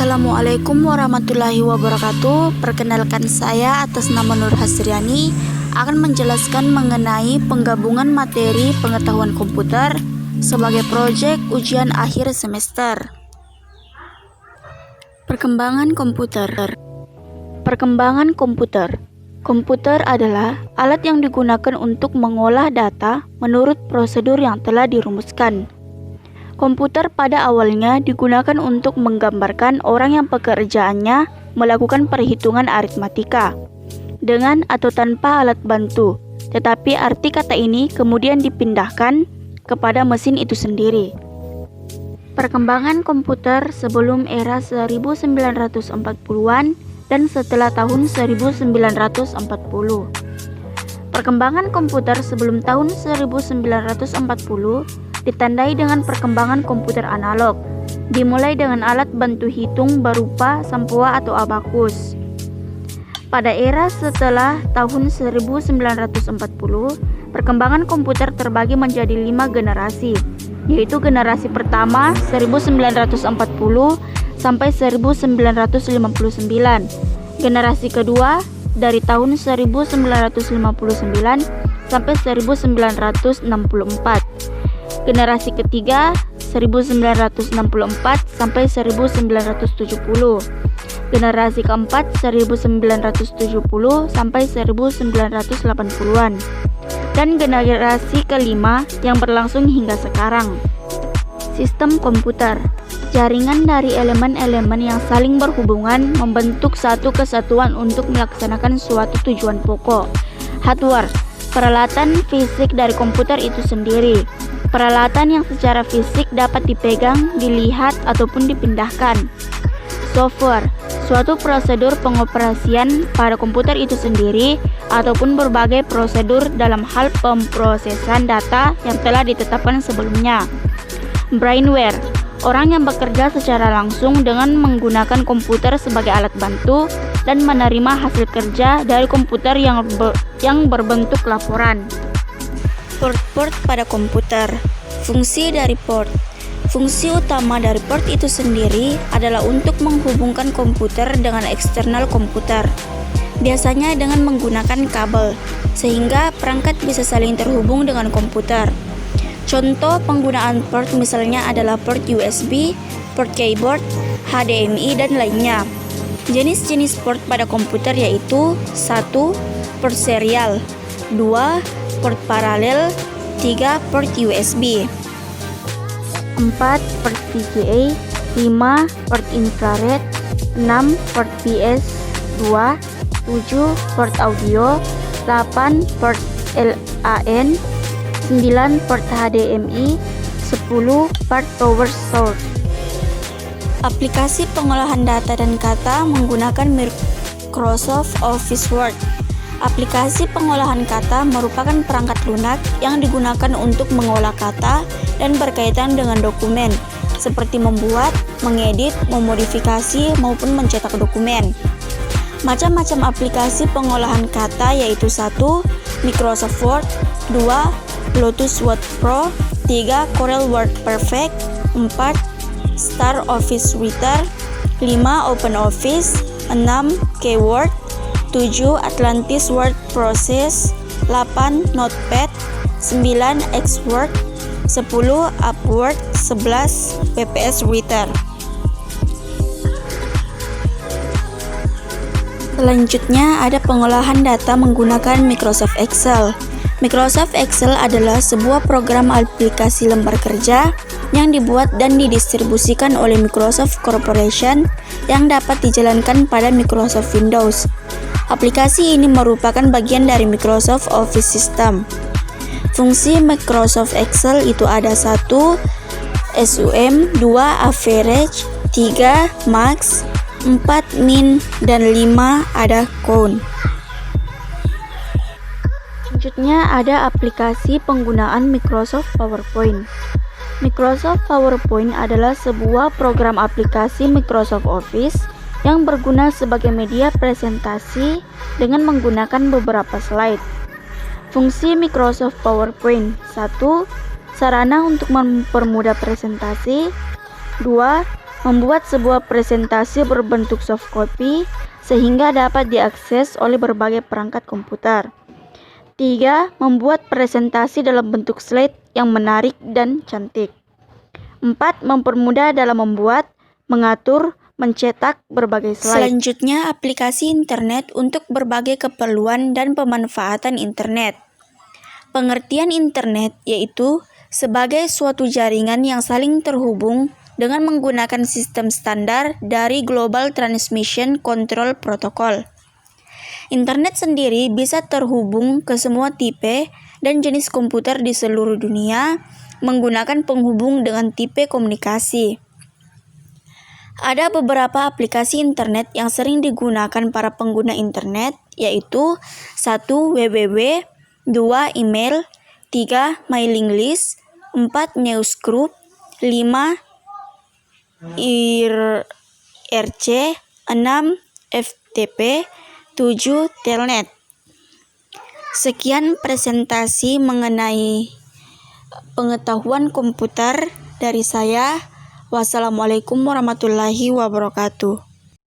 Assalamualaikum warahmatullahi wabarakatuh. Perkenalkan, saya atas nama Nur Hasriani akan menjelaskan mengenai penggabungan materi pengetahuan komputer sebagai proyek ujian akhir semester. Perkembangan komputer. Perkembangan komputer. Komputer adalah alat yang digunakan untuk mengolah data menurut prosedur yang telah dirumuskan. Komputer pada awalnya digunakan untuk menggambarkan orang yang pekerjaannya melakukan perhitungan aritmatika dengan atau tanpa alat bantu, tetapi arti kata ini kemudian dipindahkan kepada mesin itu sendiri. Perkembangan komputer sebelum era 1940-an dan setelah tahun 1940. Perkembangan komputer sebelum tahun 1940 ditandai dengan perkembangan komputer analog, dimulai dengan alat bantu hitung berupa sampua atau abakus. Pada era setelah tahun 1940, perkembangan komputer terbagi menjadi 5 generasi, yaitu generasi pertama 1940 sampai 1959, generasi kedua dari tahun 1959 sampai 1964, generasi ketiga 1964 sampai 1970, generasi keempat 1970 sampai 1980-an, dan generasi kelima yang berlangsung hingga sekarang. Sistem komputer, jaringan dari elemen-elemen yang saling berhubungan membentuk satu kesatuan untuk melaksanakan suatu tujuan pokok. Hardware, peralatan fisik dari komputer itu sendiri. Peralatan yang secara fisik dapat dipegang, dilihat, ataupun dipindahkan. Software, suatu prosedur pengoperasian pada komputer itu sendiri ataupun berbagai prosedur dalam hal pemrosesan data yang telah ditetapkan sebelumnya. Brainware, orang yang bekerja secara langsung dengan menggunakan komputer sebagai alat bantu dan menerima hasil kerja dari komputer yang berbentuk laporan. Port pada komputer. Fungsi dari port. Fungsi utama dari port itu sendiri adalah untuk menghubungkan komputer dengan eksternal komputer, biasanya dengan menggunakan kabel, sehingga perangkat bisa saling terhubung dengan komputer. Contoh penggunaan port misalnya adalah port USB, port keyboard, HDMI, dan lainnya. Jenis-jenis port pada komputer yaitu 1. Port serial, 2. Port paralel, 3. Port USB, 4. Port VGA, 5. Port infrared, 6. Port PS2, 7. Port audio, 8. Port LAN, 9. Port HDMI, 10. Port power source. Aplikasi pengolahan data dan kata menggunakan Microsoft Office Word. Aplikasi pengolahan kata merupakan perangkat lunak yang digunakan untuk mengolah kata dan berkaitan dengan dokumen, seperti membuat, mengedit, memodifikasi, maupun mencetak dokumen. Macam-macam aplikasi pengolahan kata yaitu 1. Microsoft Word, 2. Lotus Word Pro, 3. Corel Word Perfect, 4. Star Office Writer, 5. OpenOffice, 6. Keyword, 7. Atlantis Word Process, 8. Notepad, 9. Xword, 10. Upword, 11. PPS Writer. Selanjutnya ada pengolahan data menggunakan Microsoft Excel. Microsoft Excel adalah sebuah program aplikasi lembar kerja yang dibuat dan didistribusikan oleh Microsoft Corporation yang dapat dijalankan pada Microsoft Windows. Aplikasi ini merupakan bagian dari Microsoft Office System. Fungsi Microsoft Excel itu ada 1. SUM, 2. Average, 3. Max, 4. Min, dan 5. ada Count. Selanjutnya ada aplikasi penggunaan Microsoft PowerPoint. Microsoft PowerPoint adalah sebuah program aplikasi Microsoft Office yang berguna sebagai media presentasi dengan menggunakan beberapa slide. Fungsi Microsoft PowerPoint: 1. Sarana untuk mempermudah presentasi, 2. Membuat sebuah presentasi berbentuk soft copy sehingga dapat diakses oleh berbagai perangkat komputer. 3. Membuat presentasi dalam bentuk slide yang menarik dan cantik. 4. Mempermudah dalam membuat, mengatur, mencetak berbagai slide. Selanjutnya, aplikasi internet untuk berbagai keperluan dan pemanfaatan internet. Pengertian internet yaitu sebagai suatu jaringan yang saling terhubung dengan menggunakan sistem standar dari Global Transmission Control Protocol. Internet sendiri bisa terhubung ke semua tipe dan jenis komputer di seluruh dunia menggunakan penghubung dengan tipe komunikasi. Ada beberapa aplikasi internet yang sering digunakan para pengguna internet, yaitu 1. www, 2. email, 3. mailing list, 4. newsgroup, 5. IRC, 6. FTP, 7. telnet. Sekian presentasi mengenai pengetahuan komputer dari saya. Wassalamualaikum warahmatullahi wabarakatuh.